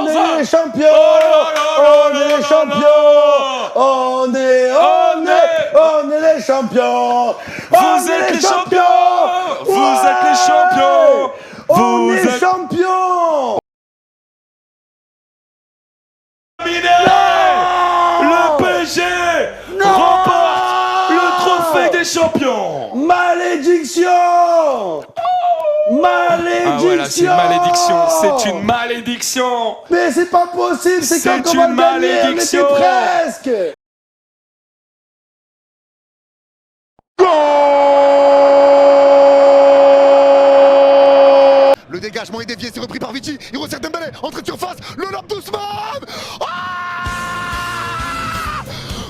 On est les champions. On est les champions. On est les champions. Vous êtes les champions. Vous êtes les champions. On est champions. Le PSG remporte le trophée des champions. Malédiction. Malédiction. Ah voilà, c'est une malédiction. C'est une malédiction. Mais c'est pas possible, c'est quand on va une gagner, malédiction. mais c'est presque. Le dégagement est dévié, c'est repris par Vici. Il resserre Dembélé, entrée de surface, le lob d'Ousmane.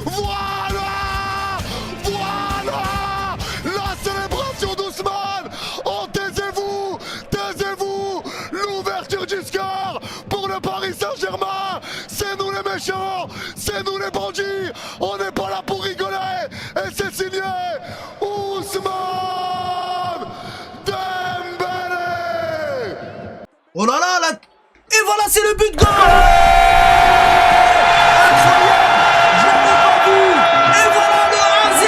Voilà la célébration d'Ousmane. Oh, taisez-vous, l'ouverture du score pour le Paris Saint-Germain. C'est nous les méchants, c'est nous les bandits. On n'est pas là pour rigoler. Et c'est signé Ousmane Dembélé. Oh là là, là. Et voilà, c'est le but de goal. Incroyable. Je l'avais pas vu. Et voilà le 1-0.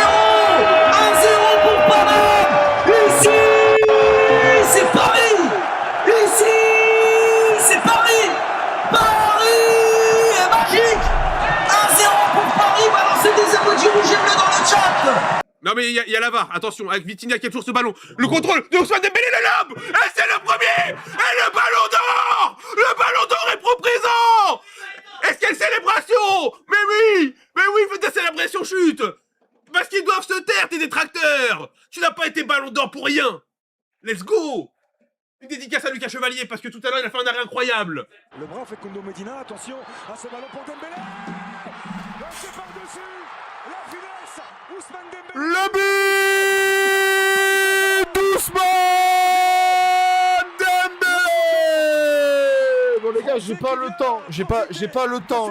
1-0 pour Paname. Ici, c'est Paris. Ici, c'est Paris. Paris est magique. 1-0 pour Paris. Balancez des emojis rouges et bleus dans le chat. Non mais il y a la VAR, attention, avec Vitinha qui touche ce ballon. Le contrôle de Ousmane Dembélé, le lob. Et c'est le premier. Et le ballon d'or. Le ballon d'or est trop présent. Est-ce qu'il y a une célébration? Mais oui, faites des célébrations, chute. Parce qu'ils doivent se taire, tes détracteurs. Tu n'as pas été ballon d'or pour rien. Let's go. Une dédicace à Lucas Chevalier parce que tout à l'heure il a fait un arrêt incroyable. Le bras fait Kondo Medina, attention à ce ballon pour Dembélé. C'est par-dessus. La finesse. Ousmane Dembélé. Le but d'Ousmane Dembélé. Bon les gars, j'ai pas le temps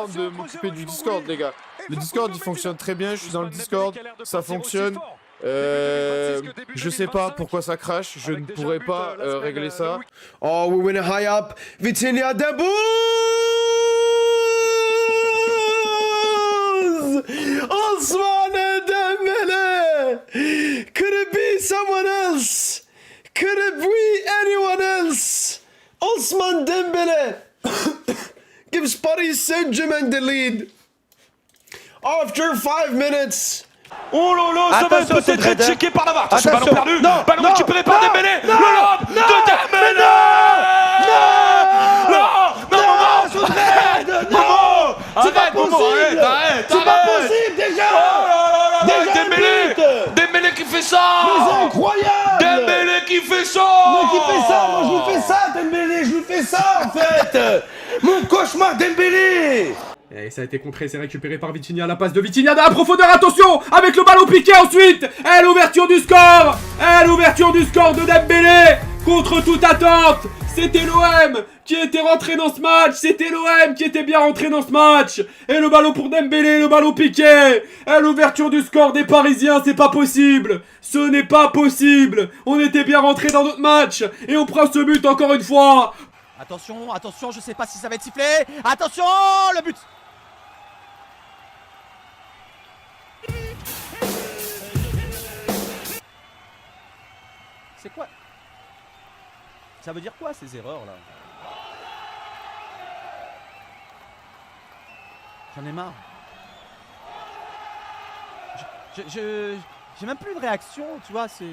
de m'occuper du Discord les gars. Le Discord il fonctionne très bien, je suis dans le Discord, ça fonctionne. Je sais pas pourquoi ça crache, je ne pourrais pas régler ça. Oh, we win a high up, Vitinha Dembélé. Ousmane Dembélé. Could it be someone else? Could it be anyone else? Ousmane Dembélé gives Paris Saint-Germain the lead after 5 minutes. Oh là là, ça va peut-être être checké par la VAR. Attention, ballon perdu. Non, Ballon non, récupéré par non, Dembélé. non, Le lob de Dembélé. Arrête, Momo, arrête. C'est pas possible déjà. Déjà Dembélé qui fait ça. Mais c'est incroyable. Dembélé qui fait ça. Moi qui fais ça, moi je vous fais ça Dembélé, je vous fais ça en fait. Mon cauchemar Dembélé. Et ça a été contré, c'est récupéré par Vitinha, la passe de Vitinha dans la profondeur, attention, avec le ballon piqué ensuite. Et l'ouverture du score. Et l'ouverture du score de Dembélé contre toute attente. C'était l'OM qui était rentré dans ce match. C'était l'OM qui était bien rentré dans ce match. Et le ballon pour Dembélé, le ballon piqué. Et l'ouverture du score des Parisiens, c'est pas possible. Ce n'est pas possible. On était bien rentré dans notre match. Et on prend ce but encore une fois. Attention, attention, je sais pas si ça va être sifflé. Attention, le but. C'est quoi? Ça veut dire quoi ces erreurs là? J'en ai marre. J'ai même plus de réaction, tu vois, c'est...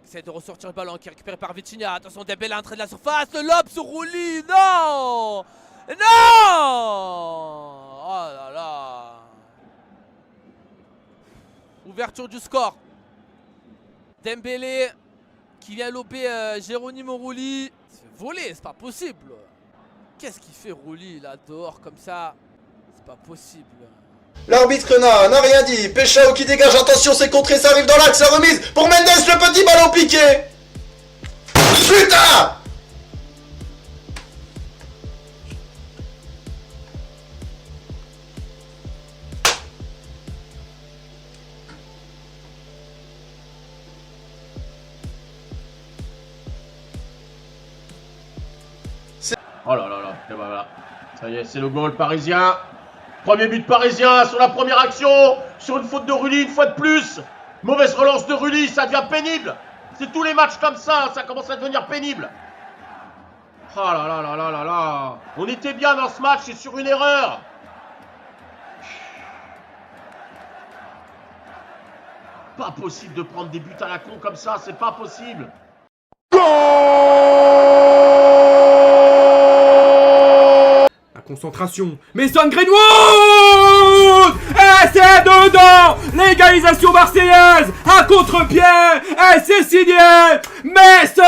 Essaie de ressortir le ballon qui est récupéré par Vitinha. Attention, Dembélé à l'entrée de la surface. Le lob sur Rouli. Non. Non. Oh là là. Ouverture du score. Dembélé qui vient lober Geronimo Rouli. C'est volé, c'est pas possible. Qu'est-ce qu'il fait Rouli là dehors comme ça? C'est pas possible. L'arbitre n'a rien dit. Péchao qui dégage, attention, c'est contré, ça arrive dans l'axe, la remise pour Mendes, le petit ballon piqué. Putain! Oh là là là. et bah voilà. Ça y est, c'est le goal parisien. Premier but parisien sur la première action. Sur une faute de Rulli, une fois de plus. Mauvaise relance de Rulli, ça devient pénible. C'est tous les matchs comme ça commence à devenir pénible. Oh là là là là là là. On était bien dans ce match, c'est sur une erreur. Pas possible de prendre des buts à la con comme ça, c'est pas possible. La concentration. Mason Greenwood! Et c'est dedans! L'égalisation marseillaise! À contre-pied! Et c'est signé! Mason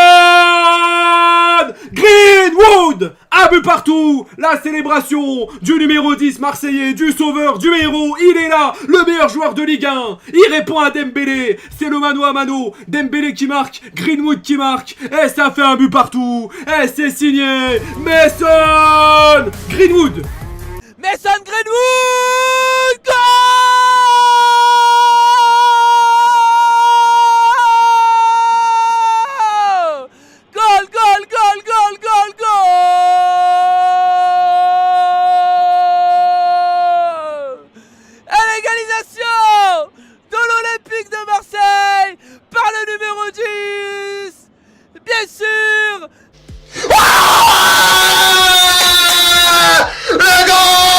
Greenwood! Un but partout! La célébration du numéro 10 marseillais, du sauveur, du héros. Il est là! Le meilleur joueur de Ligue 1! Il répond à Dembélé! C'est le mano à mano! Dembélé qui marque! Greenwood qui marque! Et ça fait un but partout! Et c'est signé! Mason Greenwood! Mason Greenwood! Goal! Goal, goal, goal, goal, goal, goal! À l'égalisation de l'Olympique de Marseille par le numéro 10! Bien sûr! Le goal!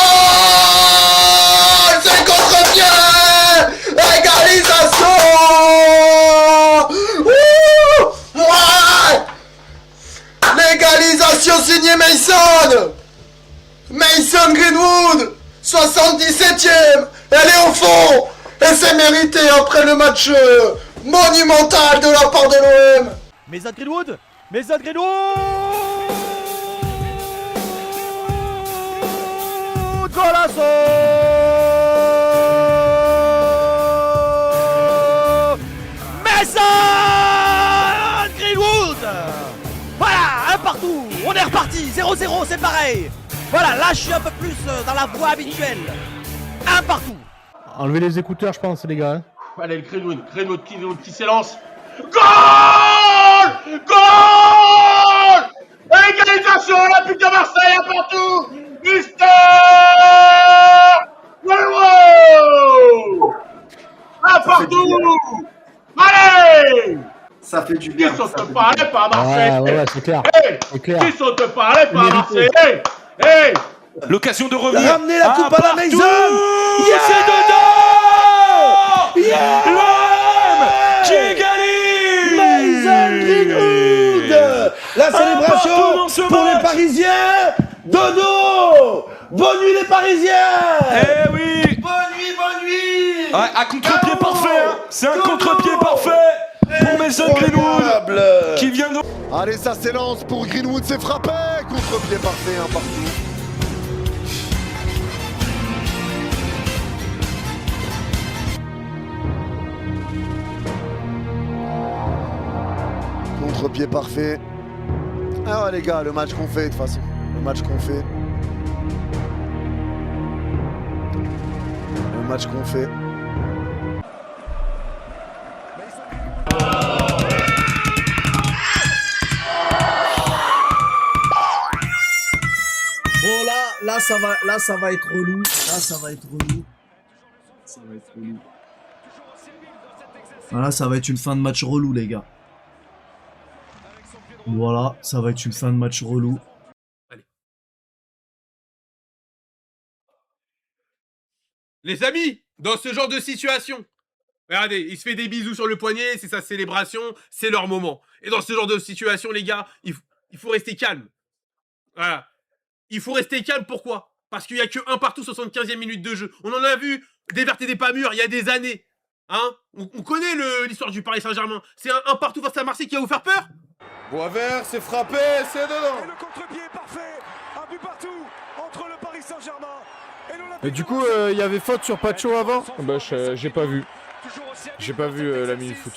C'est contre-pied! Égalisation! Ouh! Ouais! L'égalisation signée Mason! Mason Greenwood! 77ème! Elle est au fond! Et c'est mérité après le match monumental de la part de l'OM! Mason Greenwood! Mason Greenwood! Golasso! Mason Greenwood! Voilà, un partout! On est reparti! 0-0, c'est pareil! Voilà, là je suis un peu plus dans la voie habituelle. Un partout! Enlevez les écouteurs, je pense, les gars. Allez, le Greenwood qui s'élance. Goal! Goal! Égalisation, Olympique de Marseille, un partout! Mister Greenwood! Un partout! Allez! Ça fait du bien. Qui saute pas, allez pas à Marseille! Ouais, c'est clair. Hey! C'est clair. Qui saute pas, allez pas à Marseille! Hey! Hey! L'occasion de revenir. Ramenez la coupe à la Mason! C'est dedans! L'OM qui égalise! Mason Greenwood! La célébration pour les Parisiens! Dodo! Bonne nuit les Parisiens! Eh oui! Bonne nuit! Ouais, à contre-pied parfait! Hein. C'est un contre-pied parfait pour Mason Greenwood qui vient de... Allez, ça s'élance pour Greenwood, c'est frappé! Contre-pied parfait, un partout. Contre-pied parfait. Ah ouais les gars, le match qu'on fait de toute façon. Le match qu'on fait. Le match qu'on fait. Bon là ça va être relou. Ça va être relou. Voilà, ça va être une fin de match relou les gars. Voilà, ça va être une fin de match relou. Les amis, dans ce genre de situation, regardez, il se fait des bisous sur le poignet, c'est sa célébration, c'est leur moment. Et dans ce genre de situation, les gars, il faut rester calme. Voilà. Il faut rester calme, pourquoi? Parce qu'il n'y a que 1 partout, 75e minute de jeu. On en a vu des vertes et des pas mûres il y a des années. Hein? On connaît l'histoire du Paris Saint-Germain. C'est un partout face à Marseille qui va vous faire peur? Boisvert, c'est frappé, c'est dedans. Et le contre-pied est parfait. Un but partout entre le Paris Saint-Germain et l'Olympique. Et du coup, il y avait faute sur Pacho avant? Bah, j'ai pas vu. J'ai pas vu la mini-foot.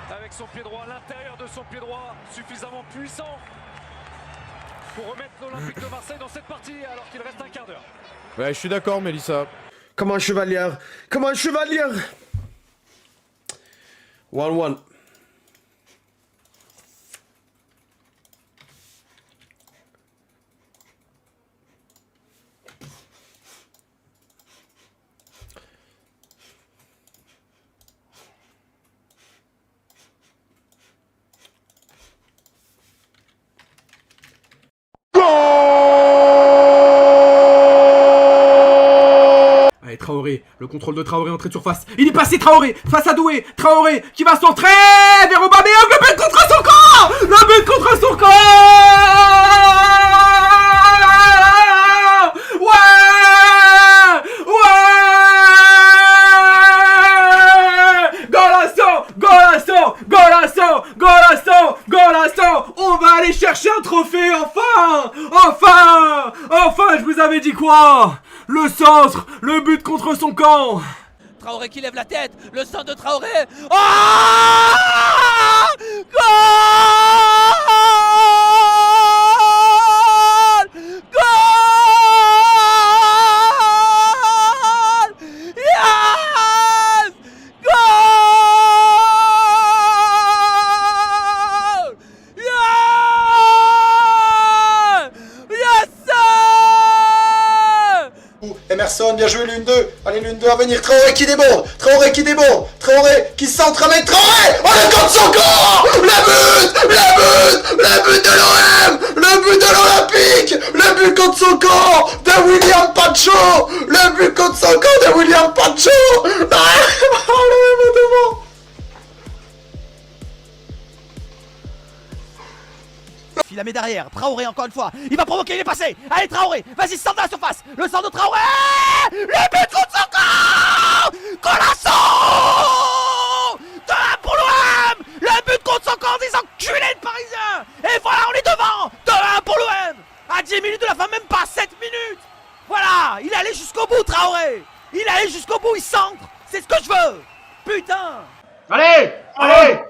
Avec son pied droit, l'intérieur de son pied droit, suffisamment puissant pour remettre l'Olympique de Marseille dans cette partie alors qu'il reste un quart d'heure. Ouais, je suis d'accord, Mélissa. Comme un chevalier. Comme un chevalier. 1-1. Traoré, le contrôle de Traoré, entrée de surface. Il est passé Traoré, face à Doué. Traoré qui va centrer vers Aubameyang. Le but contre son camp. Le but contre son camp. Ouais. Golasso, golasso, golasso, golasso, golasso. On va aller chercher un trophée, enfin. Enfin, je vous avais dit quoi? Le centre, le but contre son camp. Traoré qui lève la tête, le centre de Traoré. Oh, goal! Goal! Yes! Goal! Yeah! Yes, sir! Emerson, bien joué l'une 2. Allez l'une 2 à venir. Traoré qui déborde. Traoré qui déborde. Traoré qui centre avec Traoré. Oh le contre son corps. Le but de l'OM. Le but de l'Olympique. Le but contre son corps de William Pacho. Le but contre son corps de William Pacho. Ah, l'OM est devant. Il la met derrière, Traoré encore une fois, il va provoquer, il est passé. Allez Traoré, vas-y, centre à la surface. Le centre de Traoré. Le but contre son camp. Colasso 2-1 pour l'OM. Le but contre son camp des enculés de Parisiens. Et voilà, on est devant. 2-1 pour l'OM. À 10 minutes de la fin, même pas 7 minutes. Voilà, il est allé jusqu'au bout Traoré. Il est allé jusqu'au bout, il centre. C'est ce que je veux. Putain. Allez, Traoré,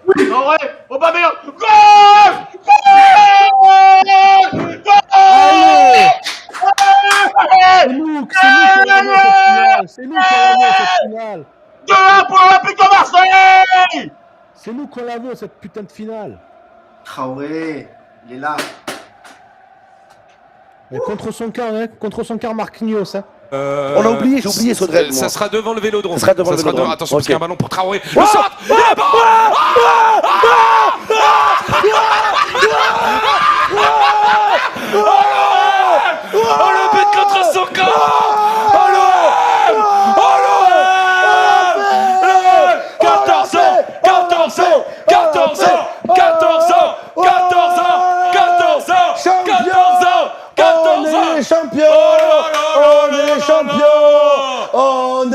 Aubameyang, goal! C'est nous qui l'avons cette finale. 2-1 pour l'Olympique de Marseille. C'est nous qu'on l'avons cette putain de finale. Traoré, il est là. Et contre son camp, Marquinhos. Hein. On a oublié, j'ai oublié ce dread. Ça sera devant le Vélodrome. Ça sera devant le Vélodrome. Attention, parce qu'il y a un ballon pour Traoré. Oh, Le centre. Oh, le but contre son camp. Oh, l'OM. Oh, l'OM. 14 ans. 14 ans. 14 ans. 14 ans. 14 ans. 14 ans. 14 ans. 14 ans. On est les champions. On est les champions. On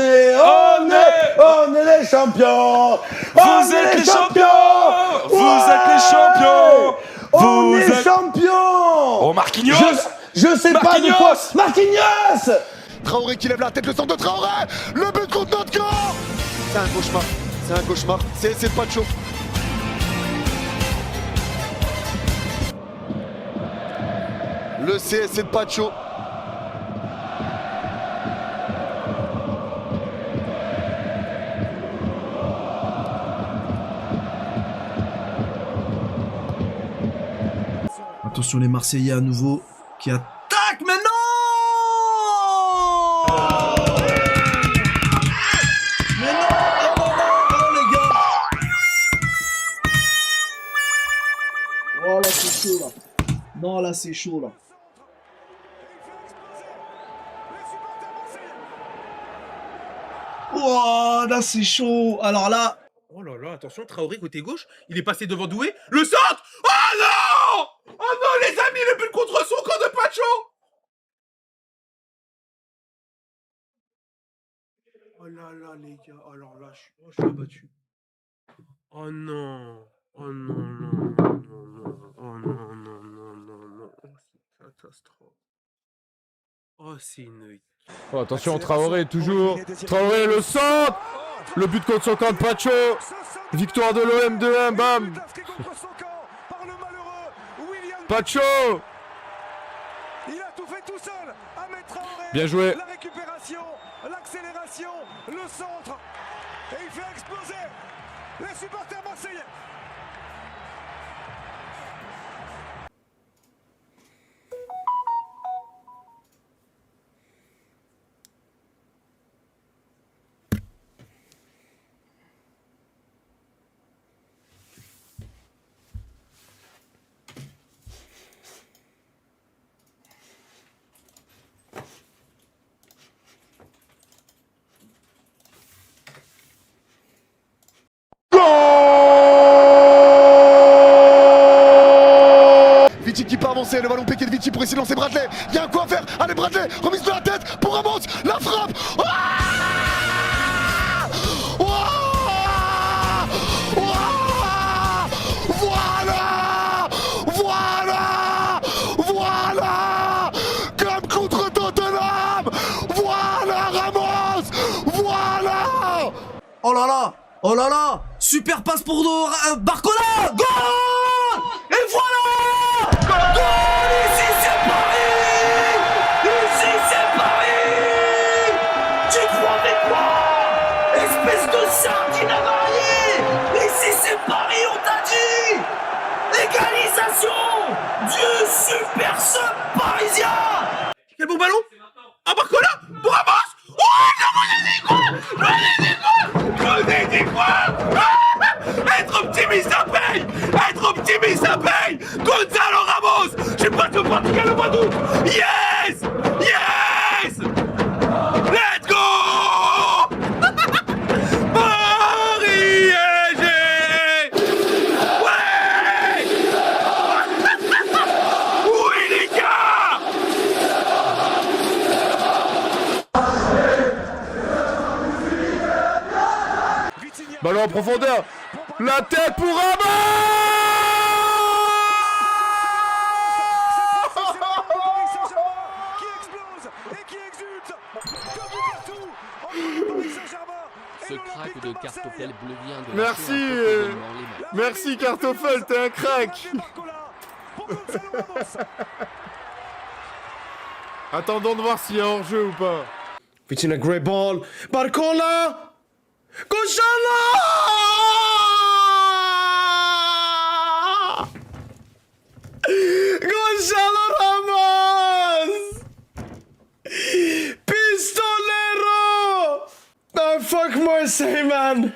est les champions. Vous êtes les champions. Vous êtes les champions. On est champions. Oh, Marquinhos. Je sais pas de quoi. Marquinhos. Traoré qui lève la tête, le centre de Traoré. Le but contre notre camp. C'est un cauchemar. C'est un cauchemar. C'est pas de chaud. Le CSC de Pacho. Attention les Marseillais à nouveau qui attaquent maintenant. Mais non, les gars. Oh là c'est chaud là. Non là c'est chaud là. Oh là c'est chaud. Alors là. Oh là là, attention, Traoré côté gauche, il est passé devant Doué. Le centre. Oh non. Oh non les amis, le but contre son camp de Pacho. Oh là là les gars, alors là je suis abattu. Oh non. Oh non, non, non, non, non. Oh non, non, non, non, non. Oh, c'est une catastrophe. Oh c'est une... Oh, attention, Traoré, toujours. Traoré, le centre. Le but contre son camp de Pacho. Victoire de l'OM 2-1, bam. Pacho. Il a tout fait tout seul. Ahmed Traoré. Bien joué. La récupération, l'accélération, le centre. Et il fait exploser les supporters marseillais. peut avancer, le ballon piqué de Vici pour essayer de lancer Bradley. Il y a un coup à faire, allez Bradley, remise de la tête pour Ramos, la frappe. Voilà, comme contre Tottenham. Voilà Ramos, voilà. Oh là là, super passe pour Barcola. Goal. Et voilà. Goal. Ici c'est Paris. Ici c'est Paris. Tu croyais quoi? Espèce de sardine avariée. Ici c'est Paris, on t'a dit. Égalisation du super sub parisien. Quel bon ballon. Ah Barcola pour Ramos. Être optimiste ça paye. Être optimiste ça paye. Gonzalo Ramos. J'ai pas de Portugal au mois d'août. Yes. Yes. Let's go. Paris SG. Ouais. Oui les gars. Ballon en profondeur. La tête pour Ramos. Ce crack de Cartoffel bleu vient de Merci, merci Cartoffel, t'es un crack. Attendons de voir s'il y a hors-jeu ou pas. Vitinha, great ball. Barcola. Gonzalo! Gonzalo Ramos! Pistolero! Oh, fuck Marseille, man!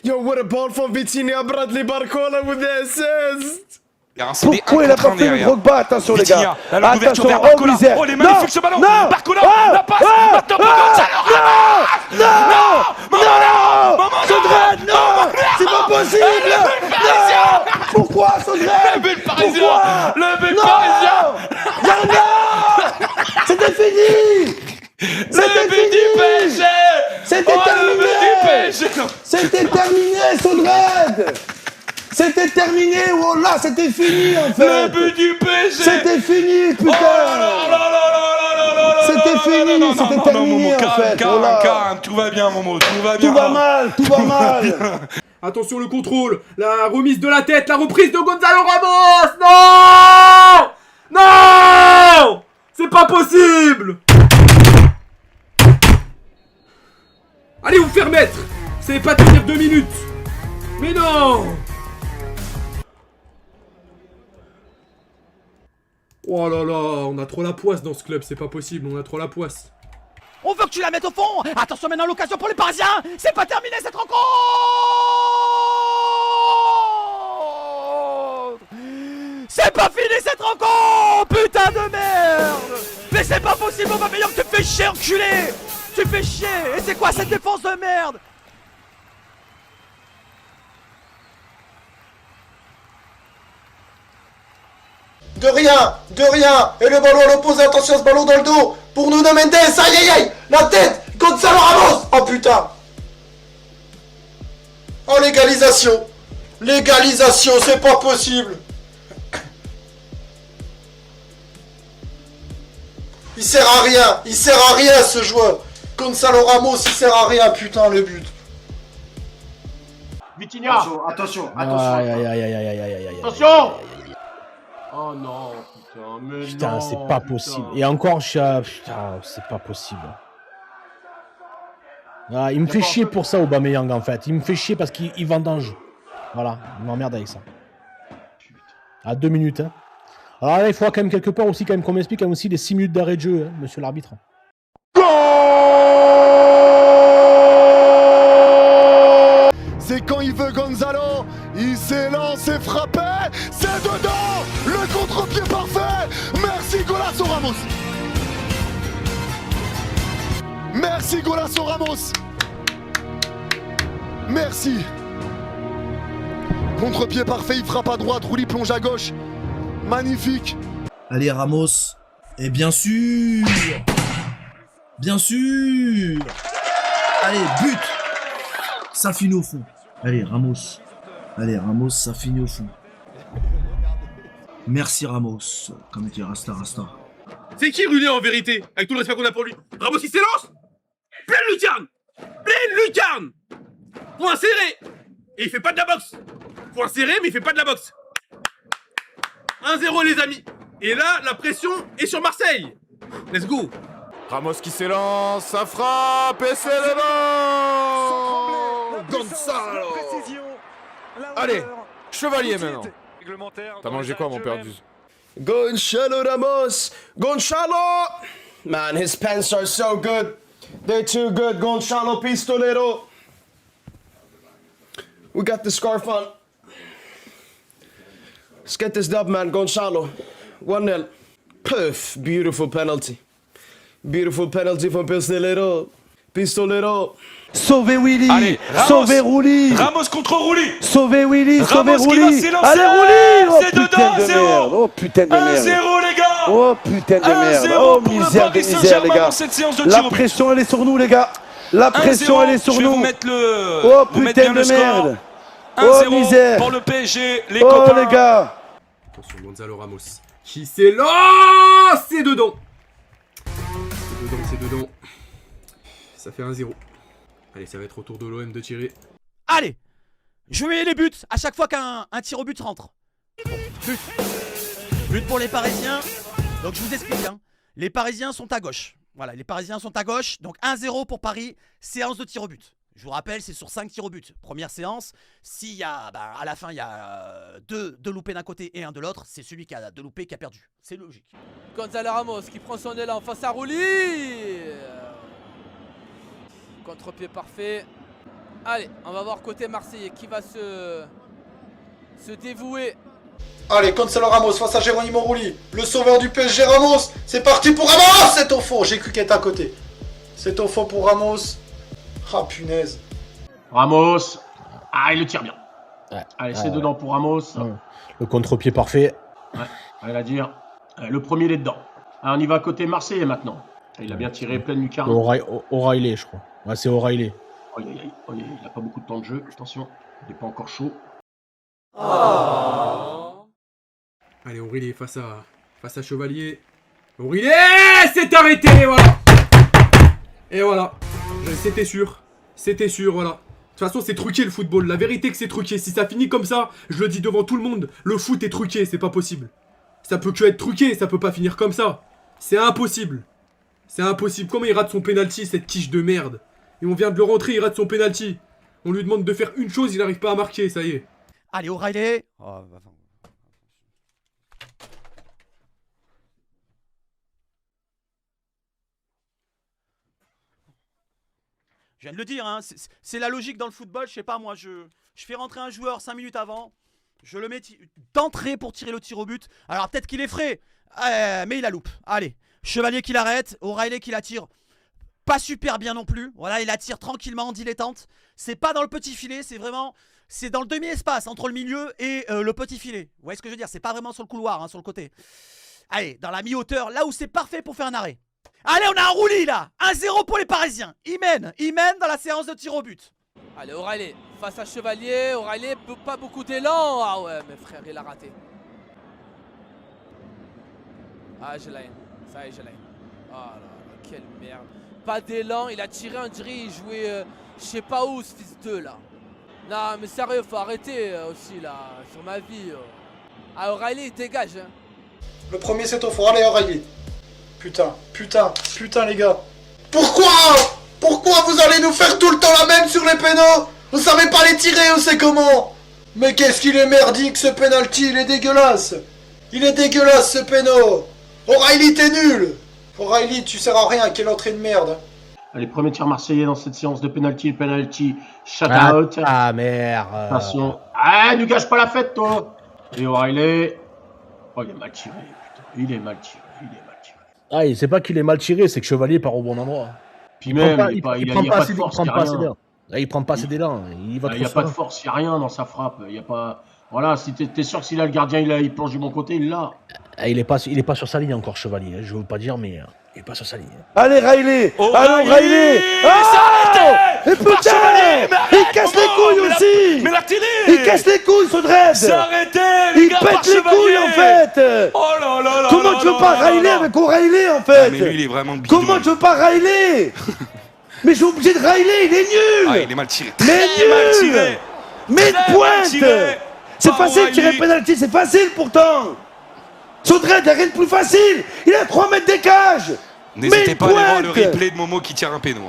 Yo, what a ball from Vitinha, Bradley Barcola with the assist! Pourquoi il a pas fait le Drogba? Attention les gars. La couverture vers Barcola. Oh, il est magnifique ce ballon. Barcola, la passe. Maintenant Non, Sodred, non, c'est pas possible. Non, pourquoi Sodred? Le but parisien. Le but parisien. Non, c'était fini. C'est le but du PSG. C'était terminé. C'était terminé, Sodred. C'était terminé, oh là, c'était fini en fait. Le but du PSG. C'était fini, putain. C'était fini, c'était terminé en fait. Calme, tout va bien, Momo, tout va bien. Tout va mal, tout va mal. Attention le contrôle, la remise de la tête, la reprise de Gonzalo Ramos. Non. Non. C'est pas possible. Allez vous faire mettre. Vous savez pas tenir 2 minutes. Mais non. Oh là là, on a trop la poisse dans ce club, c'est pas possible, on a trop la poisse. On veut que tu la mettes au fond. Attention maintenant l'occasion pour les Parisiens. C'est pas terminé cette rencontre. C'est pas fini cette rencontre. Putain de merde. Mais c'est pas possible, on va meilleur que tu fais chier enculé. Tu fais chier. Et c'est quoi cette défense de merde? De rien. Et le ballon à l'opposé, attention ce ballon dans le dos. Pour Nuno Mendes, aïe. La tête, Gonzalo Ramos. Oh putain. Oh l'égalisation. L'égalisation, c'est pas possible. Il sert à rien ce joueur. Gonzalo Ramos, il sert à rien, putain, le but. Vitinha. Attention. Aïe. Attention. Oh non, putain, mais Putain, non, c'est pas putain. possible. Et encore, putain, c'est pas possible. Ah, il me fait chier pour ça, Aubameyang, en fait. Il me fait chier parce qu'il vendange. Voilà, il m'emmerde avec ça. À 2 minutes, hein. Alors là, il faudra quand même quelque part aussi, quand même, qu'on m'explique quand même aussi les 6 minutes d'arrêt de jeu, hein, monsieur l'arbitre. C'est quand il veut Gonzalo, il s'est lancé, frappé, c'est dedans, le contre-pied parfait. Merci Golasso Ramos. Merci Golasso Ramos. Merci. Contre-pied parfait, il frappe à droite, Rouli plonge à gauche. Magnifique. Allez, Ramos. Et bien sûr. Bien sûr. Allez, but. Ça finit au fond. Allez, Ramos. Allez, Ramos, ça finit au fond. Merci, Ramos. Comme dit Rasta. C'est qui Runé en vérité? Avec tout le respect qu'on a pour lui. Ramos qui s'élance. Pleine lucarne. Pleine lucarne. Point serré. Et il fait pas de la boxe. Point serré, mais il fait pas de la boxe. 1-0 les amis. Et là, la pression est sur Marseille. Let's go. Ramos qui s'élance, ça frappe et c'est le bon. Gonzalo. Allez, Chevalier maintenant. T'as mangé quoi mon père Duz? Gonzalo Ramos! Gonzalo! Man, his pants are so good. They're too good. Gonzalo Pistolero. We got the scarf on. Let's get this dub, man. Gonzalo. 1-0. Puff. Beautiful penalty. Beautiful penalty from Pistolero. Pistolero. Sauvez Willy. Allez, Sauvez Rouli. Ramos contre Rouli. Sauvez Willy. Sauvez Ramos qui va Rouli. s'élancer. Allez Rouli. Oh C'est putain dedans, de 0. merde. Oh putain de merde. 1-0 les gars. Oh putain de merde. 1-0 Oh pour le misère de Paris misère les Saint-Germain gars. dans cette séance de La tir au but. pression elle est sur nous les gars. La pression elle est sur Je vais vous nous. mettre le. Oh vous mettre putain bien de le score. merde. 1-0 Oh misère. pour le PSG, les Oh copains. les gars. Attention, Gonzalo Ramos. Qui s'élance. C'est dedans. C'est dedans. Ça fait 1-0. Allez, ça va être au tour de l'OM de tirer. Allez, jouez les buts à chaque fois qu'un tir au but rentre. But. But pour les Parisiens. Donc je vous explique, hein. Les Parisiens sont à gauche. Voilà, les Parisiens sont à gauche. Donc 1-0 pour Paris, séance de tir au but. Je vous rappelle, c'est sur 5 tirs au but. Première séance, s'il y a, à la fin, il y a deux loupés d'un côté et un de l'autre, c'est celui qui a 2 loupés qui a perdu. C'est logique. Gonzalo Ramos qui prend son élan face à Rouli. Contre-pied parfait. Allez, on va voir côté Marseillais qui va se dévouer. Allez, Gonzalo Ramos face à Geronimo Rulli. Le sauveur du PSG Ramos. C'est parti pour Ramos. C'est au fond. J'ai cru qu'elle était à côté. C'est au fond pour Ramos. Ah punaise. Ramos. Ah, il le tire bien. Ouais. Allez, c'est dedans pour Ramos. Ouais. Le contre-pied parfait. Ouais, rien à dire. Allez, le premier, il est dedans. Alors, on y va côté Marseillais maintenant. Il a bien tiré pleine lucarne. O'Reilly, je crois. Ouais, c'est O'Reilly. Oh, il n'a pas beaucoup de temps de jeu. Attention, il n'est pas encore chaud. Allez, Aurélien face à Chevalier. Aurélien c'est arrêté, voilà. Et voilà. C'était sûr, voilà. De toute façon, c'est truqué le football. La vérité que c'est truqué. Si ça finit comme ça, je le dis devant tout le monde, le foot est truqué, c'est pas possible. Ça peut que être truqué, ça peut pas finir comme ça. C'est impossible. C'est impossible. Comment il rate son penalty, cette quiche de merde? Et on vient de le rentrer, il rate son penalty. On lui demande de faire une chose, il n'arrive pas à marquer, ça y est. Allez, O'Reilly. Je viens de le dire, hein, c'est la logique dans le football. Je sais pas, moi, je fais rentrer un joueur 5 minutes avant. Je le mets d'entrée pour tirer le tir au but. Alors peut-être qu'il est frais, mais il la loupe. Allez, Chevalier qui l'arrête, O'Reilly qui la tire pas super bien non plus. Voilà, il la tire tranquillement en dilettante. C'est pas dans le petit filet, c'est vraiment... C'est dans le demi-espace entre le milieu et le petit filet. Vous voyez ce que je veux dire? C'est pas vraiment sur le couloir, hein, sur le côté. Allez, dans la mi-hauteur, là où c'est parfait pour faire un arrêt. Allez, on a un roulis là. 1-0 pour les Parisiens. Ils mènent dans la séance de tir au but. Allez, O'Reilly face à Chevalier. O'Reilly, pas beaucoup d'élan. Ah ouais, mais frère, il a raté. Ah, j'ai la haine. Ça y est, j'ai la haine. Oh là là, quelle merde. Pas d'élan, il a tiré un drill, il jouait je sais pas où ce fils de là. Non mais sérieux, faut arrêter aussi là, sur ma vie. Ah, O'Reilly, il dégage. Hein. Le premier c'est au fond. Allez O'Reilly. Putain les gars. Pourquoi vous allez nous faire tout le temps la même sur les pénaux? Vous savez pas les tirer, on sait comment. Mais qu'est-ce qu'il est merdique ce penalty, il est dégueulasse. Il est dégueulasse ce péno. O'Reilly t'es nul. O'Reilly tu sers à rien, quelle entrée de merde. Allez, premier tir marseillais dans cette séance de penalty shutout. Ah merde. Attention. Ah, ne gâche pas la fête toi. Et O'Reilly. Oh, il est mal tiré, putain. Il est mal tiré. Ah, il sait pas qu'il est mal tiré, c'est que Chevalier part au bon endroit. Puis même, il n'y a pas de force, il n'y a rien. Là, il prend pas assez d'élan. Il va Il n'y a pas de force, il n'y a rien dans sa frappe. Il y a pas... Voilà, si t'es sûr que si là le gardien il plonge du bon côté, il l'a. Il est pas sur sa ligne encore, Chevalier. Je veux pas dire, mais il est pas sur sa ligne. Allez, Riley! Allons, Riley! C'est Et putain! Il casse les couilles aussi! Mais la télé! Il casse les couilles, ce dread! C'est arrêté! Il pète les couilles, en fait! Oh là là là! Comment tu veux pas Riley avec O'Reilly, en fait? Mais lui, il est vraiment bidon. Comment tu veux pas Riley? Mais je suis obligé de Riley, il est nul! Ah, il est mal tiré. Mais Très mal nul! tiré. Mais Très une mal pointe! tiré. C'est Par facile de tirer O'Reilly. penalty, c'est facile pourtant! Sodred, il n'y a rien de plus facile! Il a 3 mètres des cages! N'hésitez pas à aller voir le pointe. replay de Momo qui tire un péno.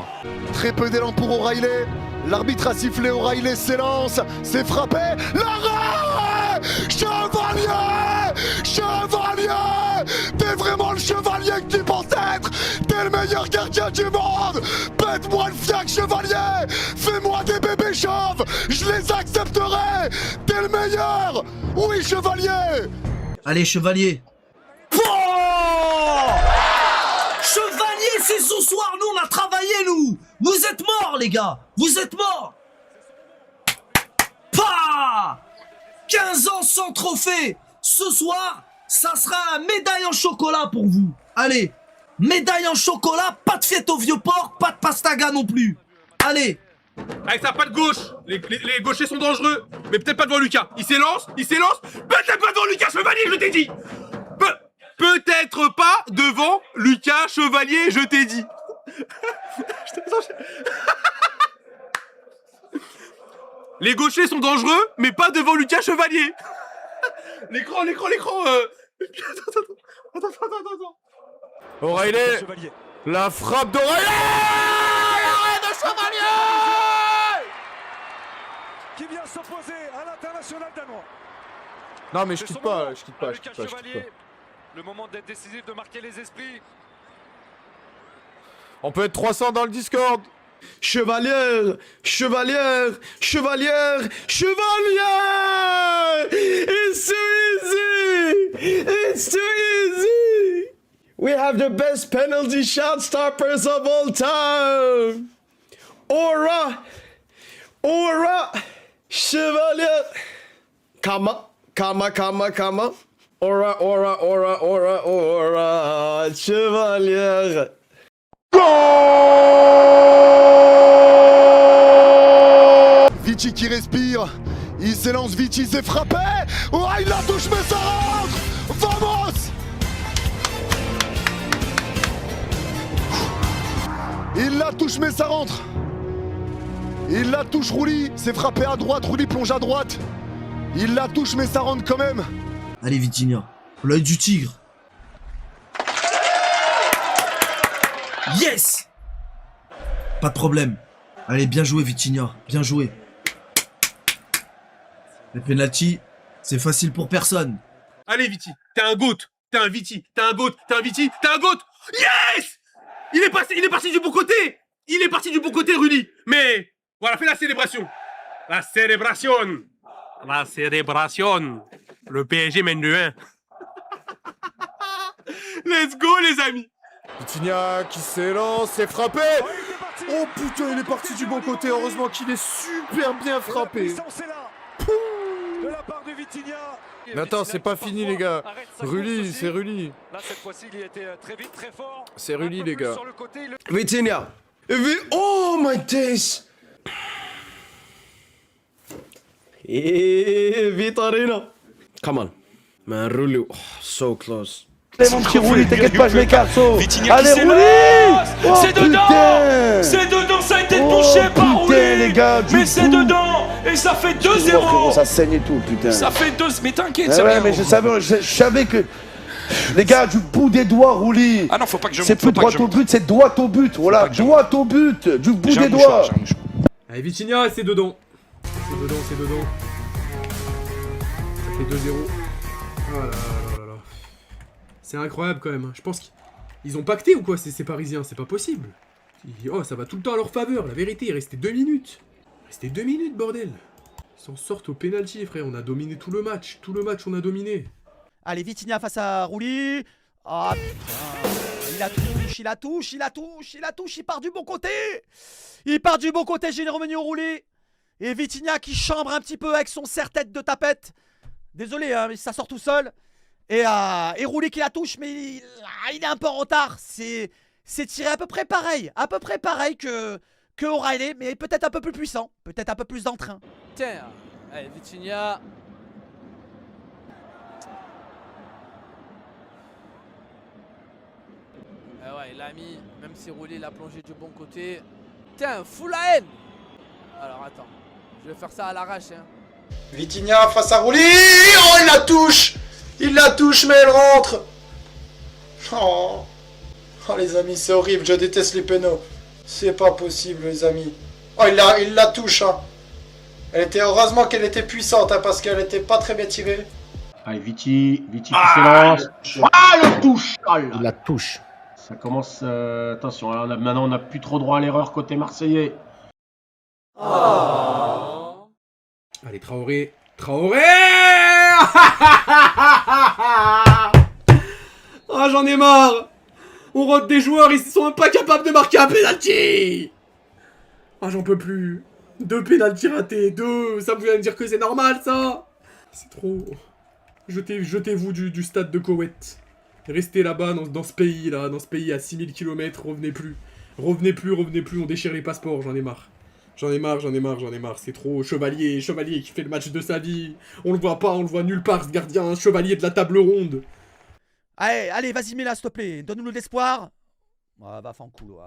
Très peu d'élan pour O'Reilly. L'arbitre a sifflé, O'Reilly s'élance, c'est frappé. L'arrêt! Chevalier! Chevalier! T'es vraiment le chevalier que tu penses être! T'es le meilleur gardien du monde! Pète-moi le fiac, Chevalier! Fais-moi des bébés chauves! Je les accepterai! T'es le meilleur! Oui, Chevalier! Allez, Chevalier. Chevalier, c'est ce soir, nous on a travaillé, nous. Vous êtes morts, les gars. Vous êtes morts. Pah 15 ans sans trophée. Ce soir, ça sera la médaille en chocolat pour vous. Allez, médaille en chocolat, pas de fête au Vieux-Port, pas de pastaga non plus. Allez. Avec sa patte gauche, les gauchers sont dangereux, mais peut-être pas devant Lucas. Il s'élance, peut-être pas devant Lucas Chevalier, je t'ai dit. Peut-être pas devant Lucas Chevalier, je t'ai dit. Les gauchers sont dangereux, mais pas devant Lucas Chevalier. L'écran. Attends. O'Reilly, la frappe d'O'Reilly. L'arrêt de Chevalier Qui vient s'opposer à l'international danois. Non mais je C'est quitte son pas, moment je quitte pas. avec un Chevalier. Le moment d'être décisif, de marquer les esprits. On peut être 300 dans le Discord. Chevalier! Chevalier! It's too easy! It's too easy! We have the best penalty shot stoppers of all time! Aura! Chevalier! Kama! Aura! Chevalier! Vici qui respire, il s'élance, Vici s'est frappé. Oh, il la touche mais ça rentre. Vamos! Il la touche mais ça rentre. Il la touche, Rouli, c'est frappé à droite, Rouli plonge à droite. Il la touche mais ça rentre quand même. Allez, Vitinha. L'œil du tigre. Yes! Pas de problème. Allez, bien joué, Vitinha. Bien joué. Les penalty, c'est facile pour personne. Allez Viti, t'es un goat, t'es un Viti, t'es un goat, t'es un Viti, t'es un goat. Yes! Il est parti du bon côté. Il est parti du bon côté, Rudy. Mais voilà, fais la célébration. La célébration. Le PSG mène de 1. Let's go les amis. Vitinha qui s'élance, c'est frappé. Oh putain, il est parti du bon côté. Heureusement qu'il est super bien frappé. De la part de Vitinha. Mais attends, c'est pas fini les gars. Rulli, c'est Rulli. Là cette fois-ci, il était très vite, très fort. C'est Rulli les gars. Vitinha! Oh my days! Vitorino! Come on. Man, Rulli. Oh, so close. Allez, mon petit Rouli, t'inquiète pas, je m'écarte. Allez, Rouli! C'est dedans! C'est dedans, ça a été touché par Rouli! Les gars, mais c'est dedans! Et ça fait 2-0! Ça saigne et tout, putain. Ça fait 2... Mais t'inquiète, Ouais, c'est rien. mais je savais que... Les gars, du bout des doigts, Rouli! Ah non, faut pas que je C'est monte, plus droit au but, c'est droit au but. Voilà, droit au but, du bout des doigts. Allez Vitinha, c'est dedans. C'est dedans. Ça fait 2-0. Oh là là là là. C'est incroyable quand même. Je pense qu'ils ont pacté ou quoi ces Parisiens, c'est pas possible. Oh, ça va tout le temps à leur faveur. La vérité, il restait 2 minutes. Il restait 2 minutes, bordel. Ils s'en sortent au penalty, frère. On a dominé tout le match. Tout le match, on a dominé. Allez, Vitinha face à Rouli. Ah putain. il part du bon côté. Il part du bon côté, Jérôme Roulé. Et Vitinha qui chambre un petit peu avec son serre-tête de tapette. Désolé, hein, mais ça sort tout seul. Et Roulé qui la touche, mais il est un peu en retard. C'est tiré à peu près pareil que O'Reilly, mais peut-être un peu plus puissant, peut-être un peu plus d'entrain. Tiens, allez, Vitinha. Ah ouais, il l'a mis, même si Roulé l'a plongé du bon côté. Tiens, full la haine. Alors attends, je vais faire ça à l'arrache. Hein. Vitinha face à Rouli. Oh, il la touche. Il la touche, mais elle rentre. Oh, les amis, c'est horrible. Je déteste les pénaux. C'est pas possible, les amis. Oh, il la touche. Hein. Elle était heureusement qu'elle était puissante, hein, parce qu'elle était pas très bien tirée. Allez, Viti qui s'élance. Ah, le touche. Oh là. Il la touche. Ça commence... attention, hein, maintenant on n'a plus trop droit à l'erreur côté marseillais. Oh. Allez, Traoré. Traoré. Oh, j'en ai marre. On rote des joueurs, ils sont même pas capables de marquer un penalty. Ah, j'en peux plus. 2 penalty ratés, 2. Ça vous vient de dire que c'est normal, ça? C'est trop... Jetez-vous du stade de Koweït. Restez là-bas, dans ce pays, là, dans ce pays à 6000 km, revenez plus. Revenez plus, on déchire les passeports, j'en ai marre. J'en ai marre, c'est trop. Chevalier qui fait le match de sa vie. On le voit pas, on le voit nulle part, ce gardien, chevalier de la table ronde. Allez, vas-y, mets-la, s'il te plaît, donne-nous de l'espoir. Ah, va, fan cool, ouais.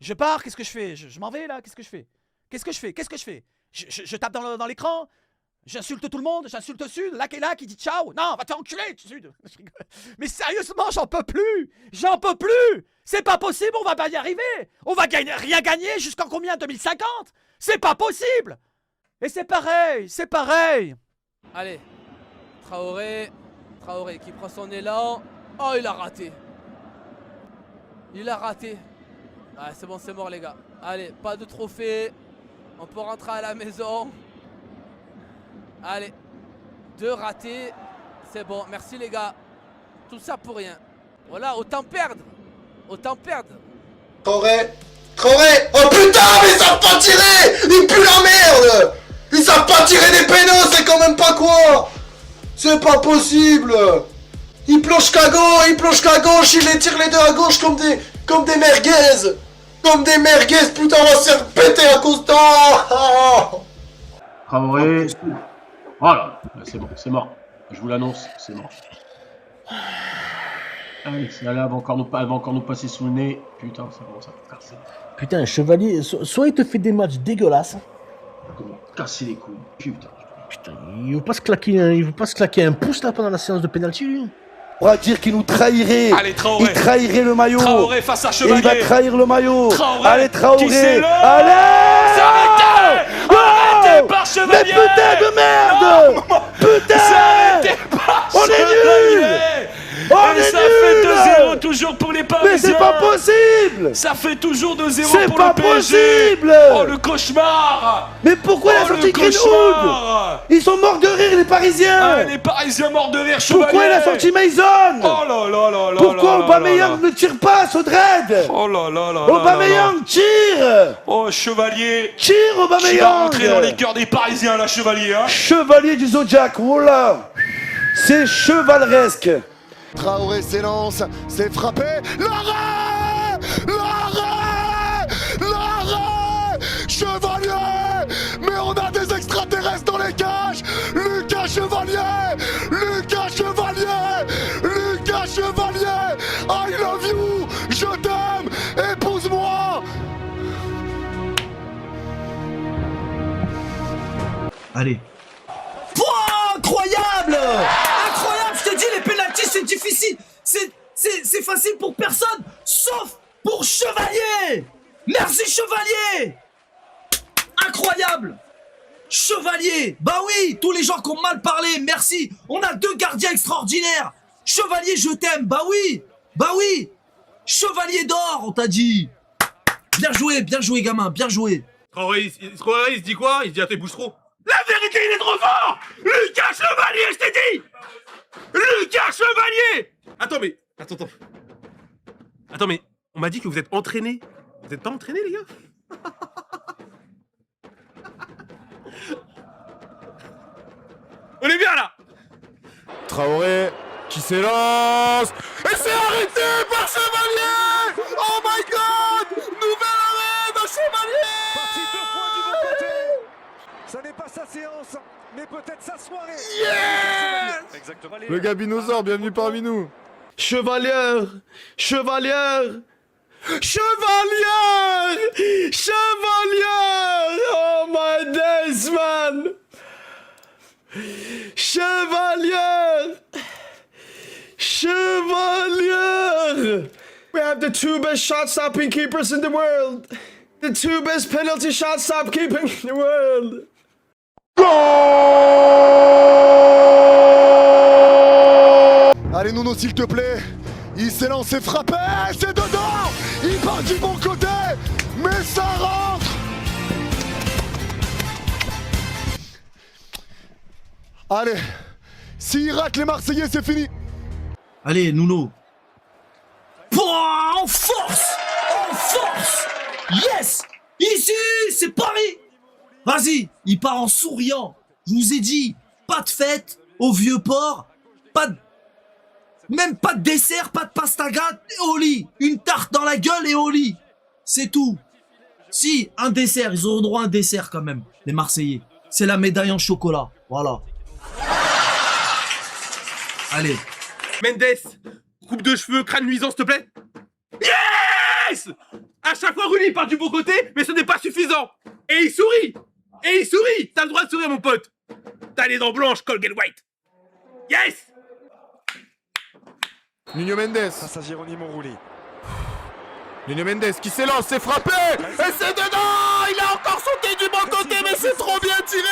Je pars, qu'est-ce que je fais? Je m'en vais, là, qu'est-ce que je fais? Je tape dans l'écran. J'insulte tout le monde, j'insulte Sud, là qui dit ciao. Non, va t'enculer, Sud. Mais sérieusement, j'en peux plus. C'est pas possible, on va pas y arriver. On va rien gagner jusqu'en combien? 2050? C'est pas possible. Et c'est pareil. Allez, Traoré qui prend son élan. Oh, il a raté. Ah, c'est bon, c'est mort, les gars. Allez, pas de trophée. On peut rentrer à la maison. Allez, 2 ratés. C'est bon, merci les gars. Tout ça pour rien. Voilà, autant perdre. Traoré. Oh putain, mais ils savent pas tirer. Ils puent la merde. Ils savent pas tirer des pénaux, c'est quand même pas quoi. C'est pas possible. Il plonge qu'à gauche, il les tire les deux à gauche comme des merguez. Putain, on va se faire péter à cause d'en. Traoré. Voilà, c'est bon, c'est mort. Je vous l'annonce, c'est mort. Allez, elle va encore nous passer sous le nez. Putain, ça commence à casser. Putain, Chevalier, soit il te fait des matchs dégueulasses. Comment casser les couilles, putain. Putain, il veut pas se claquer un pouce là pendant la séance de pénalty, lui. On va dire qu'il nous trahirait. Allez, Traoré. Il trahirait le maillot. Traoré face à Chevalier. Et il va trahir le maillot. Traoré. Allez, Traoré. Qui c'est le... Allez. Arrêtez par Chevalier. Mais putain de merde. Putain. Arrêtez par On est Chevalier. nuls. Et ça fait 2-0 toujours pour les Parisiens. Mais c'est pas possible. Ça fait toujours 2-0 C'est pour pas le PSG. possible. Oh, le cauchemar. Mais pourquoi il a sorti Greenwood? Ils sont morts de rire, les Parisiens. Ah, les Parisiens morts de rire, Chevalier. Pourquoi il a sorti Mason? Oh là là là là. Pourquoi Aubameyang ne tire pas, Sodred? Oh là là là. Aubameyang tire. Oh, Chevalier. Tire, Tu vas Aubameyang. rentrer dans les cœurs des Parisiens, là, Chevalier. Hein. Chevalier du Zodiac, voilà. C'est chevaleresque. Traoré s'élance, c'est frappé. L'arrêt. Chevalier. Mais on a des extraterrestres dans les cages. Lucas Chevalier. I love you. Je t'aime. Épouse-moi. Allez. Pouah, incroyable, je te dis, les pénaltys c'est difficile. C'est facile pour personne, sauf pour Chevalier. Merci Chevalier. Incroyable. Chevalier, bah oui, tous les gens qui ont mal parlé, merci. On a 2 gardiens extraordinaires. Chevalier, je t'aime, bah oui. Chevalier d'or, on t'a dit. Bien joué gamin, bien joué. Traoré, il se dit quoi? Il se dit à tes bouches trop. La vérité, il est trop fort. Lucas Chevalier, je t'ai dit. Lucas Chevalier. Attends, mais Attends. Attends, mais on m'a dit que vous êtes entraînés. Vous êtes pas entraînés, les gars? On est bien là. Traoré qui s'élance. Et c'est arrêté par Chevalier. Oh my god. Nouvel arrêt de Chevalier. Parti 2 fois du bon côté. Ça n'est pas sa séance, mais peut-être sa soirée. Yeah. Exactement. Le Gabinosaure, bienvenue parmi nous. Chevalier! Chevalier! Chevalier! Chevalier! Oh my days, man! Chevalier! Chevalier! We have the 2 best shot-stopping keepers in the world! The 2 best penalty shot-stop keeping in the world! Allez Nuno s'il te plaît. Il s'est lancé frappé. C'est dedans. Il part du bon côté. Mais ça rentre. Allez. S'il rate les Marseillais, c'est fini. Allez, Nuno. Pouah, en force! En force! Yes! Ici, c'est Paris! Vas-y, il part en souriant. Je vous ai dit, pas de fête au Vieux-Port, pas de... Même pas de dessert, pas de pastaga, et au lit. Une tarte dans la gueule et au lit. C'est tout. Si, un dessert, ils auront droit à un dessert quand même, les Marseillais. C'est la médaille en chocolat, voilà. Allez. Mendes, coupe de cheveux, crâne luisant, s'il te plaît. Yes! À chaque fois, Rulli part du bon côté, mais ce n'est pas suffisant. Et il sourit. Et il sourit. T'as le droit de sourire, mon pote. T'as les dents blanches, Colgate White. Yes! Nuno Mendes. Face à Geronimo Rulli. Nuno Mendes qui s'élance, c'est frappé. Et c'est dedans. Il a encore sauté du bon côté, mais c'est trop bien tiré.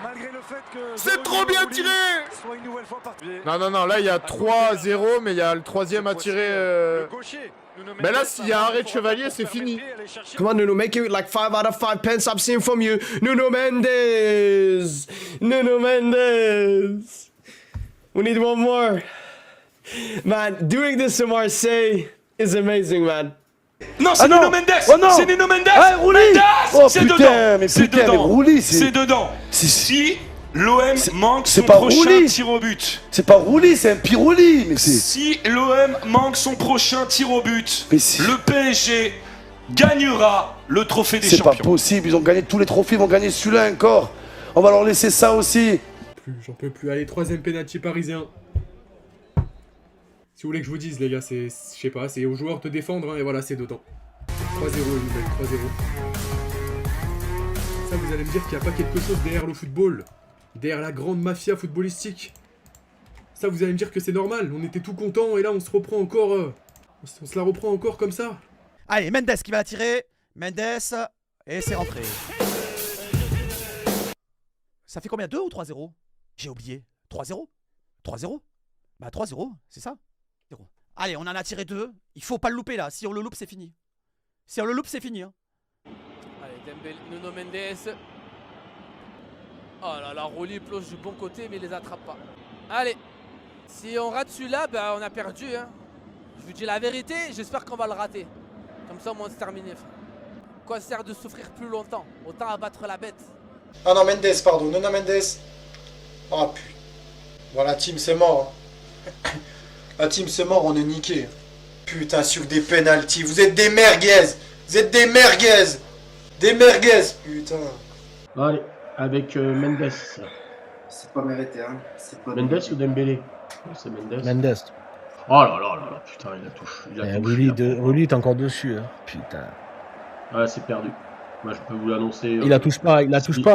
Malgré le fait que C'est trop bien tiré. soit une nouvelle fois parti. Non, là il y a 3-0, mais il y a le troisième à tirer. Ben là, s'il y a arrêt de Chevalier, c'est fini. Come on, Nuno, make it like 5 out of 5 pence I've seen from you. Nuno Mendes! Nuno Mendes! We need one more. Man, doing this to Marseille is amazing, man. Non, c'est Nuno Mendes. Oh non. C'est Nuno Mendes. Ah, Rulli. Mendes, Oh c'est putain, dedans. mais C'est putain, mais dedans. Rulli, C'est dedans. Si l'OM manque c'est son pas prochain Rulli. tir au but. C'est pas Rulli, c'est un Pirulli. Mais c'est... Si l'OM manque son prochain tir au but, Mais c'est- le PSG gagnera le trophée des C'est pas champions. possible, ils ont gagné tous les trophées, ils vont gagner celui-là encore. On va leur laisser ça aussi. J'en peux plus. Allez, troisième penalty parisien. Si vous voulez que je vous dise, les gars, c'est, je sais pas, c'est aux joueurs de défendre, hein, et voilà, c'est dedans. 3-0, les nouvelles, 3-0. Ça, vous allez me dire qu'il n'y a pas quelque chose derrière le football, derrière la grande mafia footballistique. Ça, vous allez me dire que c'est normal, on était tout contents, et là, on se reprend encore, on se la reprend encore comme ça. Allez, Mendes qui va la tirer. Mendes, et c'est rentré. Ça fait combien, 2 ou 3-0? J'ai oublié. 3-0? 3-0? Bah 3-0, c'est ça. 0. Allez, on en a tiré 2. Il faut pas le louper là. Si on le loupe, c'est fini. Si on le loupe, c'est fini. Hein. Allez, Dembélé, Nuno Mendes. Oh là là, Rulli plonge du bon côté, mais il les attrape pas. Allez, si on rate celui-là, bah on a perdu. Hein. Je vous dis la vérité, j'espère qu'on va le rater. Comme ça, au moins, c'est terminé. Frère. Quoi sert de souffrir plus longtemps? Autant abattre la bête. Ah non, Mendes, pardon, Nuno Mendes. Ah putain. Bon, la team c'est mort. La team c'est mort, on est niqué. Putain, sur des penalties. Vous êtes des merguez. Vous êtes des merguez. Des merguez. Putain. Allez, avec Mendes. C'est pas mérité, hein. Mendes ou Dembélé? C'est Mendes. Mendes. Oh là là là là, putain, il a touché. Il a touché. Rulli est encore dessus, hein. Putain. Ouais, c'est perdu. Moi, je peux vous l'annoncer. Il la touche pas,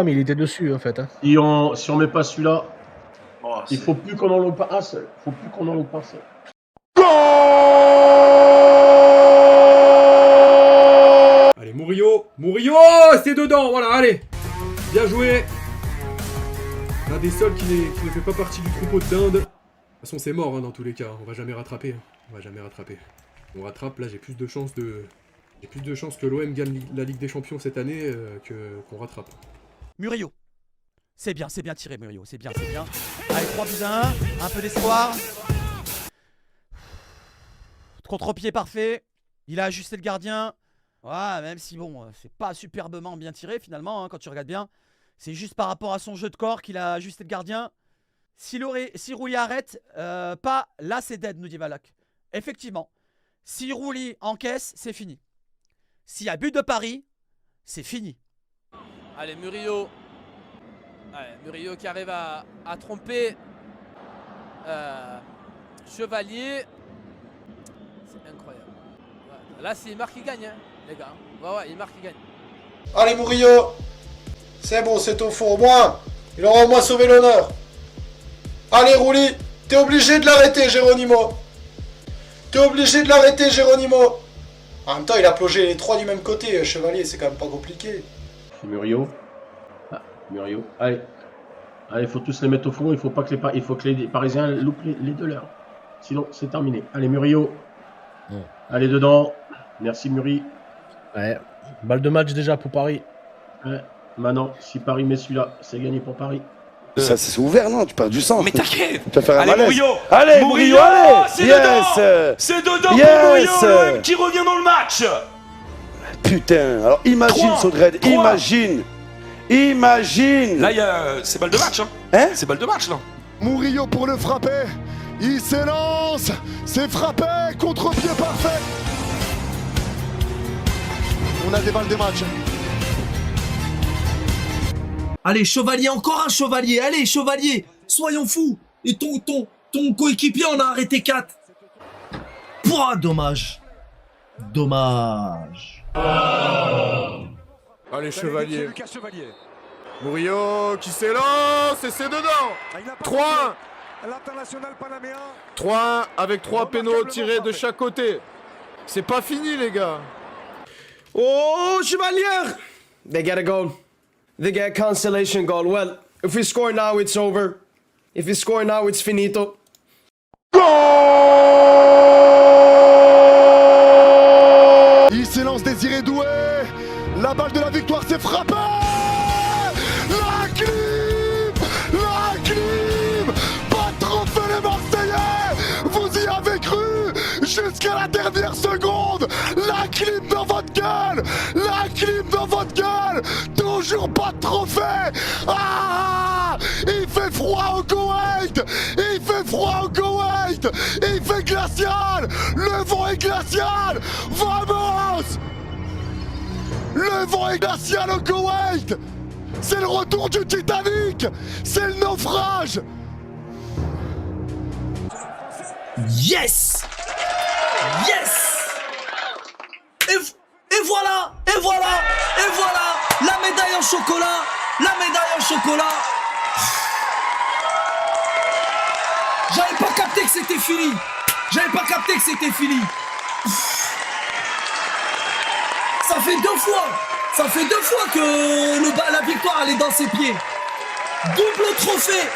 mais il était dessus en fait. Hein. Si on met pas celui-là, il faut plus qu'on en loupe pas un seul. Faut plus qu'on en loupe pas un seul. Allez, Murillo, c'est dedans, voilà, allez. Bien joué. L'un des seuls qui ne fait pas partie du troupeau de dinde. De toute façon, c'est mort hein, dans tous les cas, on va jamais rattraper. Hein. On va jamais rattraper. On rattrape, là j'ai plus de chances que l'OM gagne la Ligue des Champions cette année qu'on rattrape. Murillo. C'est bien tiré, Murillo. C'est bien. Allez, 3-1, un peu d'espoir. Contre-pied parfait. Il a ajusté le gardien. Ouais, même si bon, c'est pas superbement bien tiré finalement, hein, quand tu regardes bien. C'est juste par rapport à son jeu de corps qu'il a ajusté le gardien. Si Rouli arrête, pas, là c'est dead, nous dit Valak. Effectivement. Si Rouli encaisse, c'est fini. S'il y a but de Paris, c'est fini. Allez, Murillo. Allez, Murillo qui arrive à tromper Chevalier. C'est incroyable. Ouais. Là, c'est Neymar qui gagne, hein, les gars. Ouais, Neymar qui gagne. Allez Murillo, c'est bon, c'est au fond. Au moins, il aura au moins sauvé l'honneur. Allez Rouli, t'es obligé de l'arrêter, Geronimo. T'es obligé de l'arrêter, Geronimo. En même temps, il a plongé les trois du même côté, Chevalier, c'est quand même pas compliqué. Murillo. Ah, Murillo. Allez. Allez, il faut tous les mettre au fond. Il faut que les Parisiens loupent les deux leurs. Sinon, c'est terminé. Allez, Murillo. Ouais. Allez, dedans. Merci, Muri. Ouais. Balle de match déjà pour Paris. Ouais. Maintenant, si Paris met celui-là, c'est gagné pour Paris. Ça, c'est ouvert, non? Tu perds du sang. Mais t'inquiète. Tu vas faire un Allez, malaise. Murillo. Allez, Murillo, allez. C'est dedans. C'est dedans pour Murillo, l'OM qui revient dans le match. Putain, alors imagine, Sodred, imagine. Imagine. Là, c'est balle de match, hein. C'est balle de match, là. Murillo pour le frapper. Il s'élance. C'est frappé. Contre-pied parfait. On a des balles de match. Allez, Chevalier, encore un Chevalier. Allez, Chevalier, soyons fous. Et ton coéquipier en a arrêté 4. Pouah, dommage. Dommage. Allez, Chevalier. Murillo qui s'élance et c'est dedans. 3-1. 3-1 avec 3 pénaux tirés de chaque côté. C'est pas fini, les gars. Oh, Chevalier! They get a goal. They get a consolation goal. Well, if we score now, it's over. If we score now, it's finito. Il s'élance, Désiré Doué. La balle de la victoire, c'est frappé. La clim. La clim. Pas de trophée les Marseillais. Vous y avez cru jusqu'à la dernière seconde. La clim dans votre gueule. La clim dans votre gueule. Toujours pas de trophée. Ah, il fait froid au Koweït. Il fait froid au Koweït. Il fait glacial. Le vent est glacial. Vamos. Le vent est glacial au Koweït. C'est le retour du Titanic. C'est le naufrage. Yes! Yes! Et voilà! Et voilà! Et voilà! La médaille en chocolat! La médaille en chocolat! J'avais pas capté que c'était fini! J'avais pas capté que c'était fini! Ça fait 2 fois! Ça fait 2 fois que la victoire elle est dans ses pieds! Double trophée!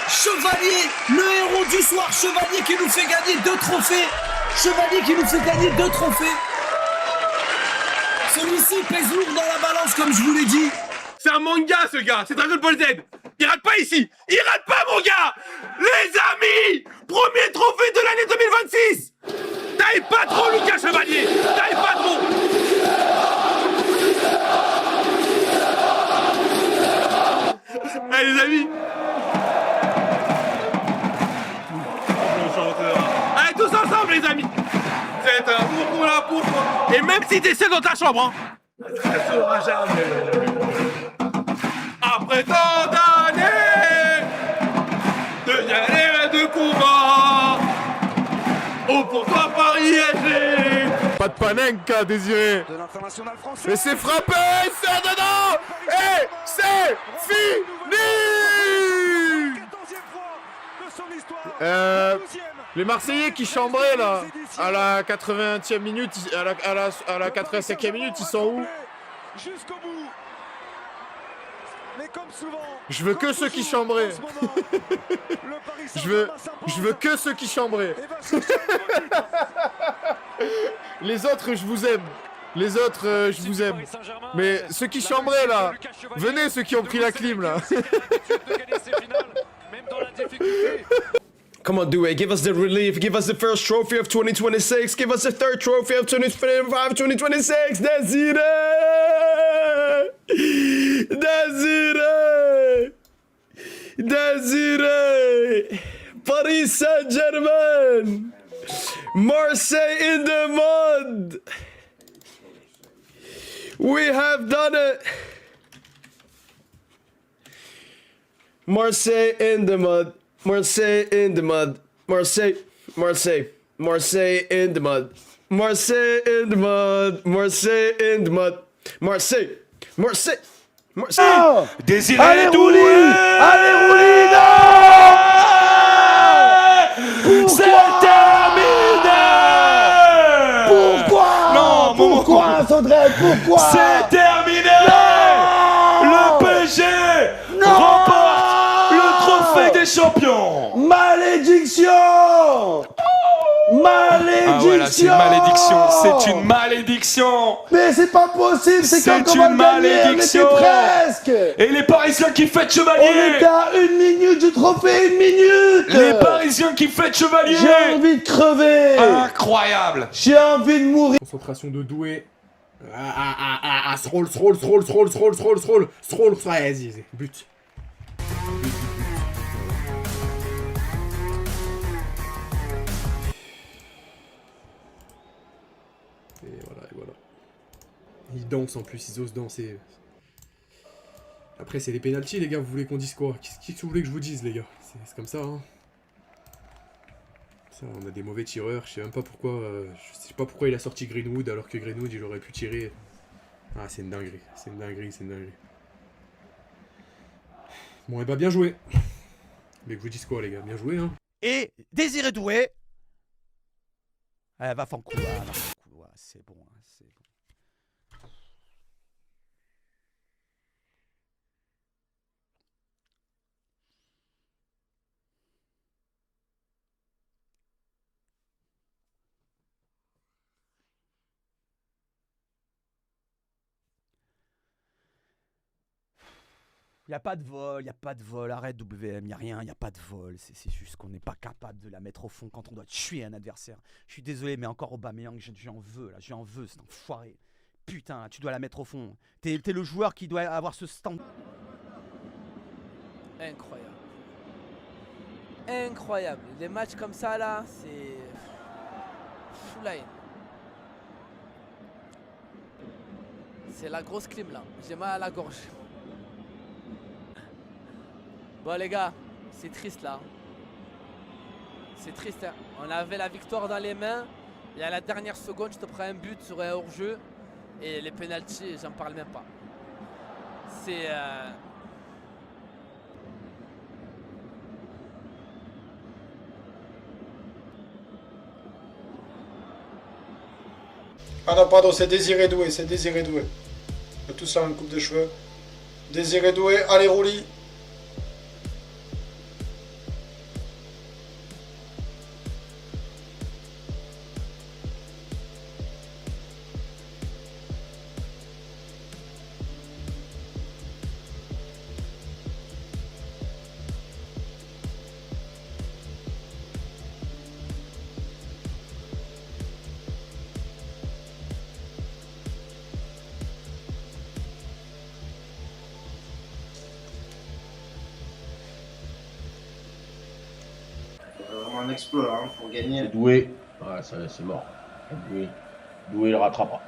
Chevalier, le héros du soir, Chevalier qui nous fait gagner 2 trophées. Chevalier qui nous fait gagner 2 trophées. Celui-ci pèse lourd dans la balance comme je vous l'ai dit. C'est un manga ce gars, c'est Dragon Ball Z. Il rate pas ici, il rate pas mon gars. Les amis, premier trophée de l'année 2026. Taille pas trop Lucas Chevalier, taille pas trop. Allez les amis. Allez tous ensemble les amis. C'est un pour la pour. Et même si t'es seul dans ta chambre, hein, ça sera jamais. Après tant d'années de galères et de combats, oh pour toi Paris SG. Pas de panenka, Désiré. Mais c'est frappé, c'est dedans. Et c'est fini. Les Marseillais qui chambraient là à la 80e minute, à la 85e minute, ils sont où? Je veux que ceux qui chambraient. je veux que ceux qui chambraient. Les autres, je vous aime. Les autres, je vous aime. Mais ceux qui chambraient là, venez ceux qui ont pris la clim là. Come on, Doué, give us the relief. Give us the first trophy of 2026. Give us the third trophy of 2025, 2026. Désiré! Désiré! Désiré! Paris Saint-Germain! Marseille in the mud! We have done it! Marseille in the mud. Marseille in the mud. Marseille, Marseille, Marseille in the mud. Marseille in the mud. Marseille in the mud. Marseille, Marseille, Marseille. Oh, Désiré allez, Doué. Rouli! Allez, Rouli! Non! C'est terminé. Pourquoi? Non, pourquoi, Sandrine? Pourquoi? C'est terminé. Non. Le PSG remporte le trophée des champions. Malédiction! Malédiction! Ah ouais, là, c'est une malédiction. C'est une malédiction. Mais c'est pas possible, c'est quand on va une gagner, malédiction. on était presque! Et les Parisiens qui fêtent On chevalier. était à 1 minute du trophée, 1 minute! Les Parisiens qui fêtent chevalier. J'ai envie de crever! Incroyable. J'ai envie de mourir! Concentration de Doué. Stroll. Vas-y, but. Et voilà. Ils dansent en plus, ils osent danser. Après, c'est les pénaltys, les gars, vous voulez qu'on dise quoi? Qu'est-ce que vous voulez que je vous dise, les gars? C'est comme ça, hein. Ça, on a des mauvais tireurs, je sais même pas pourquoi. Je sais pas pourquoi il a sorti Greenwood alors que Greenwood, il aurait pu tirer. Ah, c'est une dinguerie, c'est une dinguerie. Bon, et bah, bien joué. Mais que vous dites quoi, les gars? Bien joué, hein. Et Désiré Doué. Va faire coup, c'est bon, hein, c'est bon. Y a pas de vol, arrête WM, y a rien, y a pas de vol, c'est juste qu'on n'est pas capable de la mettre au fond quand on doit tuer un adversaire. Je suis désolé, mais encore Aubameyang, j'en veux, c'est un enfoiré. Putain, tu dois la mettre au fond. T'es le joueur qui doit avoir ce stand. Incroyable. Incroyable. Les matchs comme ça, là, c'est... Foulaine. C'est la grosse clim, là. J'ai mal à la gorge. Bon les gars, c'est triste là. C'est triste hein. On avait la victoire dans les mains. Et à la dernière seconde, je te prends un but sur un hors-jeu. Et les pénaltys, j'en parle même pas. C'est... Ah non, pardon, c'est Désiré Doué, Tout ça, une coupe de cheveux. Désiré Doué, allez, Rouli. Un exploit là, hein, pour gagner. Doué, ouais, c'est mort. Doué, il rattrapera.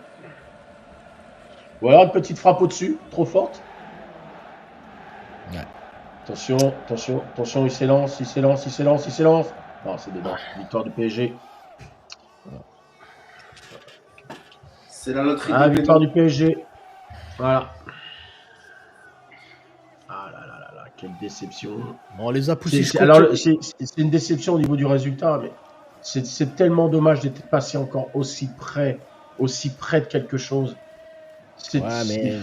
Ou alors une petite frappe au-dessus, trop forte. Ouais. Attention, il s'élance. Non, c'est dedans. Victoire du PSG. C'est la loterie. Ah, victoire du PSG. Voilà. Ah là, quelle déception. On les a poussés. Alors, c'est une déception au niveau du résultat, mais c'est tellement dommage d'être passé encore aussi près de quelque chose. Ouais, mais